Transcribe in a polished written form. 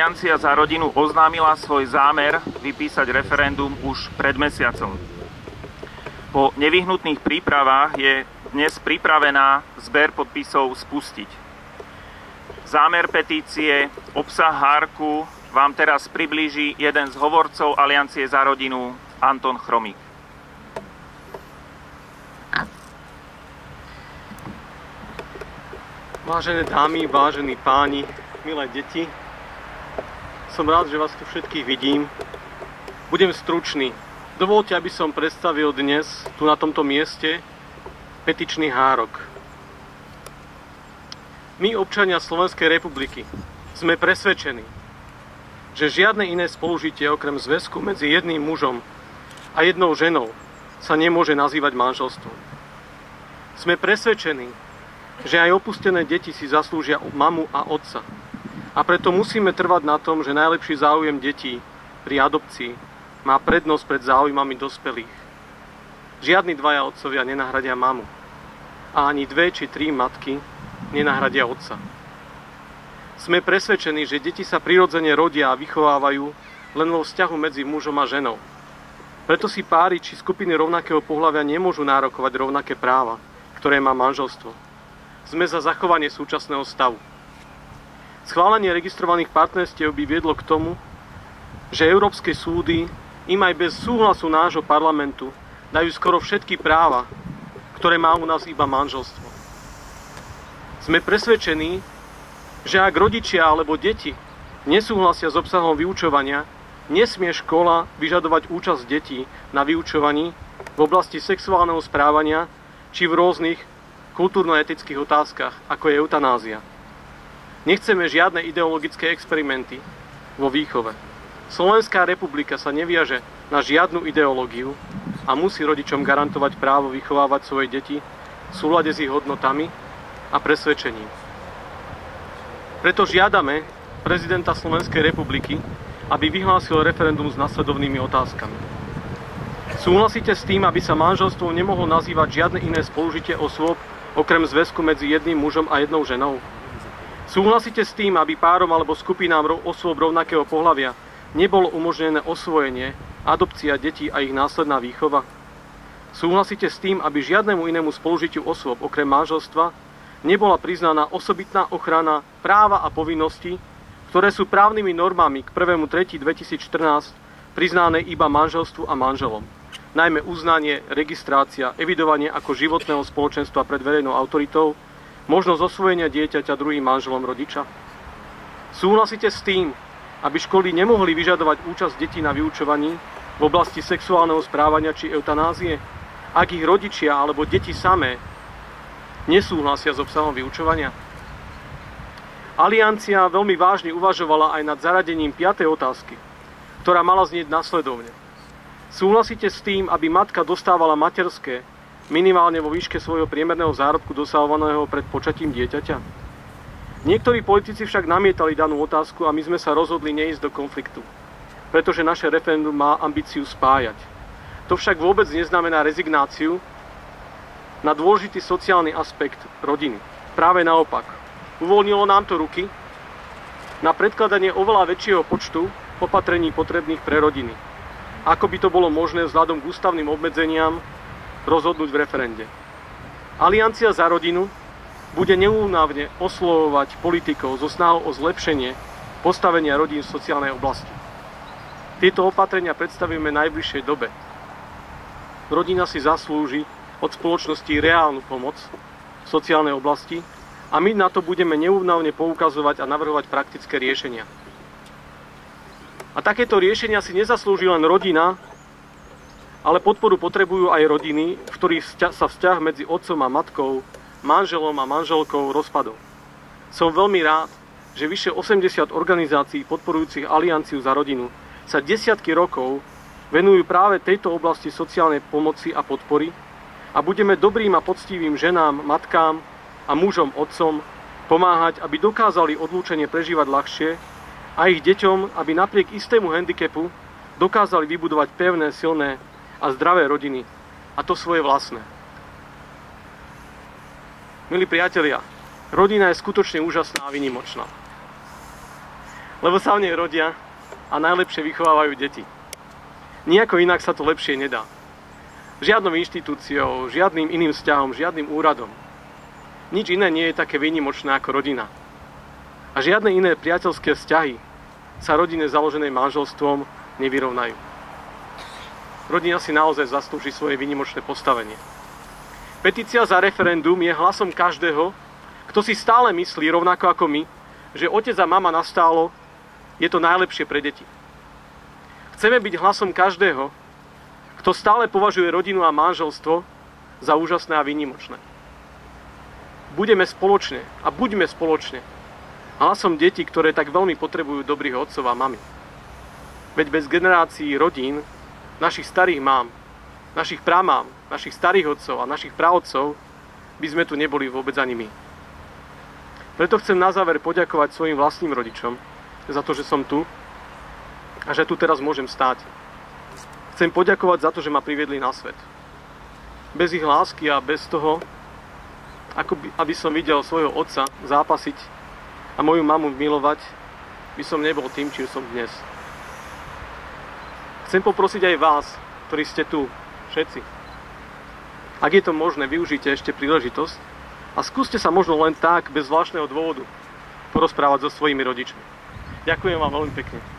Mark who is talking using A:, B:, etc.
A: Aliancia za rodinu oznámila svoj zámer vypísať referendum už pred mesiacom. Po nevyhnutných prípravách je dnes pripravená zber podpisov spustiť. Zámer petície, obsah hárku vám teraz priblíži jeden z hovorcov Aliancie za rodinu, Anton Chromík.
B: Vážené dámy, vážení páni, milé deti, som rád, že vás tu všetkých vidím. Budem stručný. Dovoľte, aby som predstavil dnes tu na tomto mieste petičný hárok. My, občania Slovenskej republiky, sme presvedčení, že žiadne iné spolužitie okrem zväzku medzi jedným mužom a jednou ženou sa nemôže nazývať manželstvom. Sme presvedčení, že aj opustené deti si zaslúžia mamu a otca. A preto musíme trvať na tom, že najlepší záujem detí pri adopcii má prednosť pred záujmami dospelých. Žiadni dvaja otcovia nenahradia mamu. A ani 2 či 3 matky nenahradia otca. Sme presvedčení, že deti sa prirodzene rodia a vychovávajú len vo vzťahu medzi mužom a ženou. Preto si páry či skupiny rovnakého pohlavia nemôžu nárokovať rovnaké práva, ktoré má manželstvo. Sme za zachovanie súčasného stavu. Schválenie registrovaných partnerstiev by viedlo k tomu, že európske súdy im aj bez súhlasu nášho parlamentu dajú skoro všetky práva, ktoré má u nás iba manželstvo. Sme presvedčení, že ak rodičia alebo deti nesúhlasia s obsahom vyučovania, nesmie škola vyžadovať účasť detí na vyučovaní v oblasti sexuálneho správania či v rôznych kultúrno-etických otázkach, ako je eutanázia. Nechceme žiadne ideologické experimenty vo výchove. Slovenská republika sa neviaže na žiadnu ideológiu a musí rodičom garantovať právo vychovávať svoje deti v súlade s ich hodnotami a presvedčením. Preto žiadame prezidenta Slovenskej republiky, aby vyhlásil referendum s nasledovnými otázkami. Súhlasíte s tým, aby sa manželstvom nemohlo nazývať žiadne iné spolužitie osôb okrem zväzku medzi jedným mužom a jednou ženou? Súhlasíte s tým, aby párom alebo skupinám osôb rovnakého pohlavia nebolo umožnené osvojenie, adopcia detí a ich následná výchova? Súhlasíte s tým, aby žiadnemu inému spolužitiu osôb okrem manželstva nebola priznaná osobitná ochrana práva a povinnosti, ktoré sú právnymi normami k 1.3.2014 priznané iba manželstvu a manželom? Najmä uznanie, registrácia, evidovanie ako životného spoločenstva pred verejnou autoritou, možnosť osvojenia dieťaťa druhým manželom rodiča. Súhlasíte s tým, aby školy nemohli vyžadovať účasť detí na vyučovaní v oblasti sexuálneho správania či eutanázie, ak ich rodičia alebo deti samé nesúhlasia s obsahom vyučovania? Aliancia veľmi vážne uvažovala aj nad zaradením 5. otázky, ktorá mala znieť nasledovne. Súhlasíte s tým, aby matka dostávala materské minimálne vo výške svojho priemerného zárobku dosahovaného pred počatím dieťaťa? Niektorí politici však namietali danú otázku a my sme sa rozhodli neísť do konfliktu, pretože naše referendum má ambíciu spájať. To však vôbec neznamená rezignáciu na dôležitý sociálny aspekt rodiny. Práve naopak, uvoľnilo nám to ruky na predkladanie oveľa väčšieho počtu opatrení potrebných pre rodiny, ako by to bolo možné vzhľadom k ústavným obmedzeniam rozhodnúť v referende. Aliancia za rodinu bude neúnavne oslovovať politikov so snahou o zlepšenie postavenia rodín v sociálnej oblasti. Tieto opatrenia predstavíme v najbližšej dobe. Rodina si zaslúži od spoločnosti reálnu pomoc v sociálnej oblasti a my na to budeme neúnavne poukazovať a navrhovať praktické riešenia. A takéto riešenia si nezaslúži len rodina, ale podporu potrebujú aj rodiny, v ktorých sa vzťah medzi otcom a matkou, manželom a manželkou rozpadol. Som veľmi rád, že vyše 80 organizácií podporujúcich Alianciu za rodinu sa desiatky rokov venujú práve tejto oblasti sociálnej pomoci a podpory a budeme dobrým a poctivým ženám, matkám a mužom, otcom pomáhať, aby dokázali odlúčenie prežívať ľahšie a ich deťom, aby napriek istému handicapu dokázali vybudovať pevné, silné a zdravé rodiny, a to svoje vlastné. Milí priatelia, rodina je skutočne úžasná a výnimočná. lebo sa v nej rodia a najlepšie vychovávajú deti. Nijako inak sa to lepšie nedá. Žiadnou inštitúciou, žiadnym iným vzťahom, žiadnym úradom. Nič iné nie je také výnimočné ako rodina. A žiadne iné priateľské vzťahy sa rodine založenej manželstvom nevyrovnajú. Rodina si naozaj zaslúži svoje výnimočné postavenie. Petícia za referendum je hlasom každého, kto si stále myslí, rovnako ako my, že otec a mama nastálo je to najlepšie pre deti. Chceme byť hlasom každého, kto stále považuje rodinu a manželstvo za úžasné a výnimočné. Budeme spoločne a buďme spoločne hlasom detí, ktoré tak veľmi potrebujú dobrých otcov a mami. Veď bez generácií rodín, našich starých mám, našich pramám, našich starých otcov a našich praotcov by sme tu neboli vôbec ani my. Preto chcem na záver poďakovať svojim vlastným rodičom za to, že som tu a že tu teraz môžem stáť. Chcem poďakovať za to, že ma priviedli na svet. Bez ich lásky a bez toho, aby som videl svojho otca zápasiť a moju mamu milovať, by som nebol tým, čím som dnes. Chcem poprosiť aj vás, ktorí ste tu, všetci. Ak je to možné, využite ešte príležitosť a skúste sa možno len tak, bez zvláštneho dôvodu, porozprávať so svojimi rodičmi. Ďakujem vám veľmi pekne.